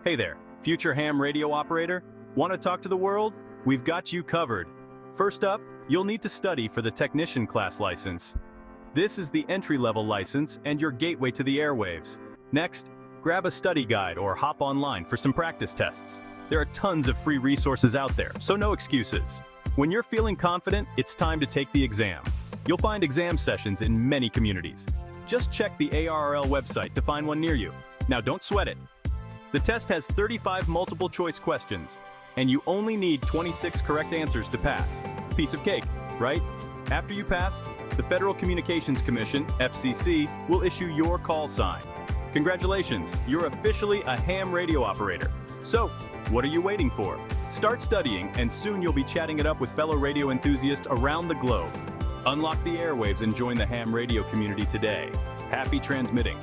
Hey there, future ham radio operator. Want to talk to the world? We've got you covered. First up, you'll need to study for the technician class license. This is the entry-level license and your gateway to the airwaves. Next, grab a study guide or hop online for some practice tests. There are tons of free resources out there, so no excuses. When you're feeling confident, it's time to take the exam. You'll find exam sessions in many communities. Just check the ARRL website to find one near you. Now don't sweat it. The test has 35 multiple choice questions, and you only need 26 correct answers to pass. Piece of cake, right? After you pass, the Federal Communications Commission, FCC, will issue your call sign. Congratulations, you're officially a ham radio operator. So, what are you waiting for? Start studying, and soon you'll be chatting it up with fellow radio enthusiasts around the globe. Unlock the airwaves and join the ham radio community today. Happy transmitting.